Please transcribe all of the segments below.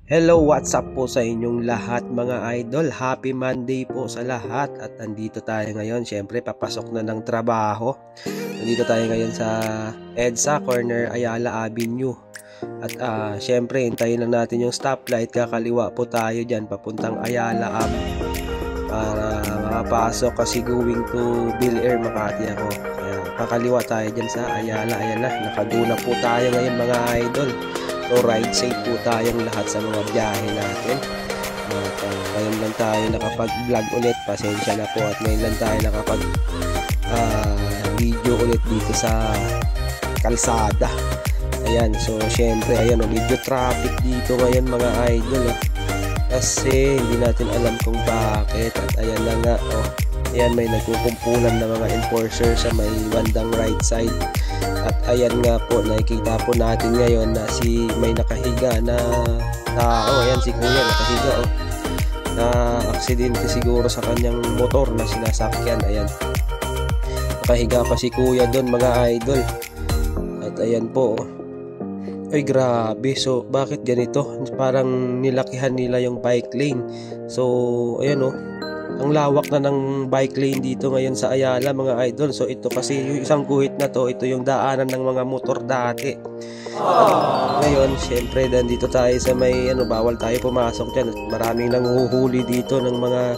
Hello, what's up po sa inyong lahat mga idol? Happy Monday po sa lahat. At nandito tayo ngayon, syempre papasok na ng trabaho. Nandito tayo ngayon sa EDSA, corner Ayala Avenue. At syempre hintayin lang natin yung stoplight. Kakaliwa po tayo dyan papuntang Ayala Ave para makapasok kasi going to Bill Air Makati ako. Kaya kakaliwa tayo dyan sa Ayala. Ayan na, nakaduna po tayo ngayon mga idol. So ride safe po tayong lahat sa mga biyahe natin. At ngayon lang tayo nakapag-vlog ulit. Pasensya na po at ngayon lang tayo nakapag-video ulit dito sa kalsada. Ayan, so syempre ayan medyo traffic dito ngayon mga idol. Kasi hindi natin alam kung bakit. At ayan na nga ayan, may nagkukumpulan na mga enforcer sa may bandang right side. At ayan nga po, nakikita po natin ngayon na may nakahiga na tao. Ayan si kuya nakahiga na aksidente siguro sa kanyang motor na sinasakyan. Ayan, nakahiga pa si kuya doon mga idol. At ayan po ay grabe. So bakit ganito? Parang nilakihan nila yung bike lane. So ayan ang lawak na ng bike lane dito ngayon sa Ayala mga idol. So ito kasi yung isang guhit na to, ito yung daanan ng mga motor dati. Ngayon syempre dito tayo sa may bawal tayo pumasok dyan. Maraming nanguhuli dito ng mga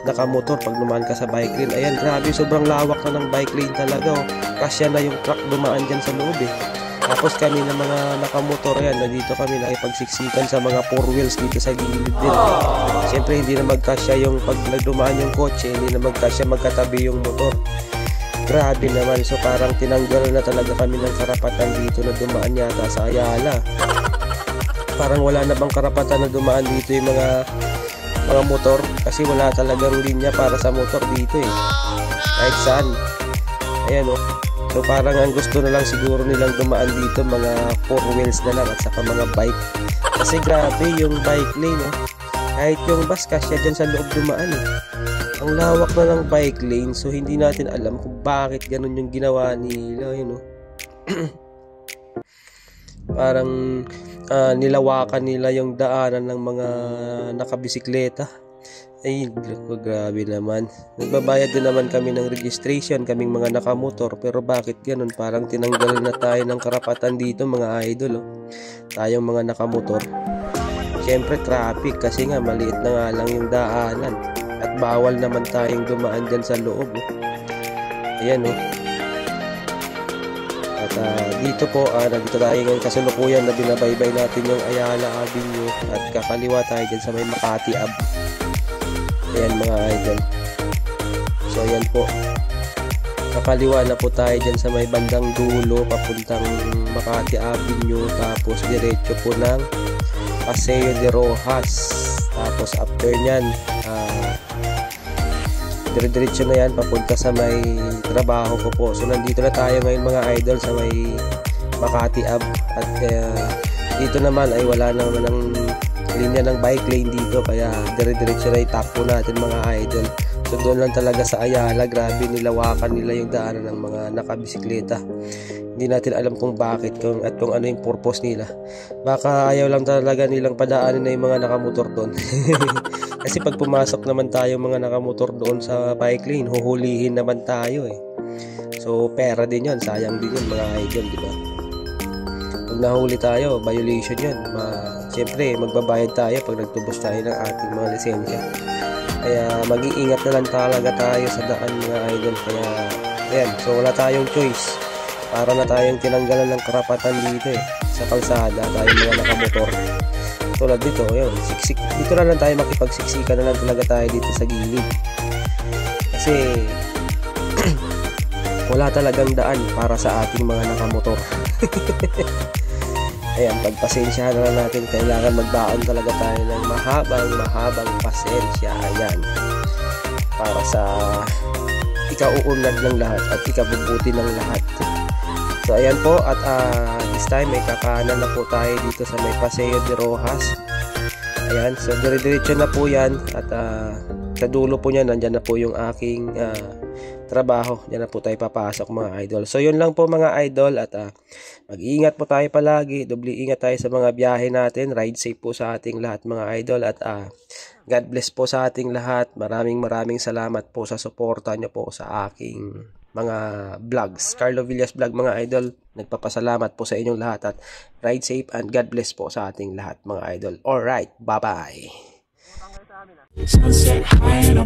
nakamotor pag dumaan ka sa bike lane. Ayan, grabe, sobrang lawak na ng bike lane talaga. Kasya na yung truck dumaan dyan sa loob Tapos kami na mga nakamotor, yan, nandito kami nakipagsiksikan sa mga 4 wheels dito sa gilid din. Siyempre hindi na magkasya yung pag nagdumaan yung kotse, hindi na magkasya magkatabi yung motor. Grabe naman, so parang tinanggal na talaga kami ng karapatan dito na dumaan yata sa Ayala. Parang wala na bang karapatan na dumaan dito yung mga motor kasi wala talagang linya para sa motor dito kahit saan. Ayan so parang ang gusto na lang siguro nilang dumaan dito mga 4 wheels na lang at saka mga bike. Kasi grabe yung bike lane kahit yung bus kasya dyan sa loob dumaan Ang lawak na ng bike lane, so hindi natin alam kung bakit ganun yung ginawa nila Parang nilawakan nila yung daanan ng mga nakabisikleta. Ay, grabe naman. Nagbabayad din naman kami ng registration, kaming mga nakamotor. Pero bakit ganun? Parang tinanggal na tayo ng karapatan dito mga idol Tayong mga nakamotor. Siyempre traffic kasi nga maliit na nga lang yung daanan. At bawal naman tayong dumaan dyan sa loob Ayan At dito po, nandito tayo ngayon kasalukuyan na binabaybay natin yung Ayala Avenue. At kakaliwa tayo dyan sa may Makati Ave. Ayan mga idol. So ayan po, kakaliwa na po tayo dyan sa may bandang dulo papuntang Makati Avenue. Tapos diretso po ng Paseo de Rojas. Tapos after nyan diretso na yan papunta sa may trabaho ko po. So nandito na tayo ngayon mga idol sa may Makati Ave. At dito naman ay wala naman ng linya ng bike lane dito, kaya diretso na itap po natin mga idol. So doon lang talaga sa Ayala, grabe nilawakan nila yung daanan ng mga nakabisikleta. Hindi natin alam kung bakit at kung ano yung purpose nila. Baka ayaw lang talaga nilang padaanin na yung mga nakamotor doon. Kasi pag pumasok naman tayo mga nakamotor doon sa bike lane, huhulihin naman tayo So pera din yun, sayang din yun mga idol, di ba? Pag nahuli tayo, violation yun. Siyempre magbabayad tayo pag nagtubos tayo ng ating mga lisensya. Kaya mag-iingat na lang talaga tayo sa daan mga idol. Kaya ayan, so wala tayong choice. Para na tayong tinanggalan ng karapatan dito sa kalsada, tayong mga nakamotor. Tulad dito, yun, dito na lang tayo makipagsiksikan na lang talaga tayo dito sa gilid. Kasi wala talagang daan para sa ating mga nakamotor. Ayan, pagpasensyahan na lang natin, kailangan magbaon talaga tayo ng mahabang pasensya. Ayan, para sa ikauunlad ng lahat at ikabubuti ng lahat. So ayan po, at this time may kakanan na po tayo dito sa may Paseo de Rojas. Ayan, so diretso na po yan. At sa dulo po niya, nandyan na po yung aking trabaho. Diyan na po tayo papasok mga idol. So yun lang po mga idol, at mag-iingat po tayo palagi, doble ingat tayo sa mga biyahe natin, ride safe po sa ating lahat mga idol, at God bless po sa ating lahat. Maraming salamat po sa suporta nyo po sa aking mga vlogs. Carlo Villas Vlog mga idol, nagpapasalamat po sa inyong lahat, at ride safe and God bless po sa ating lahat mga idol. Alright, bye-bye. Sunset high and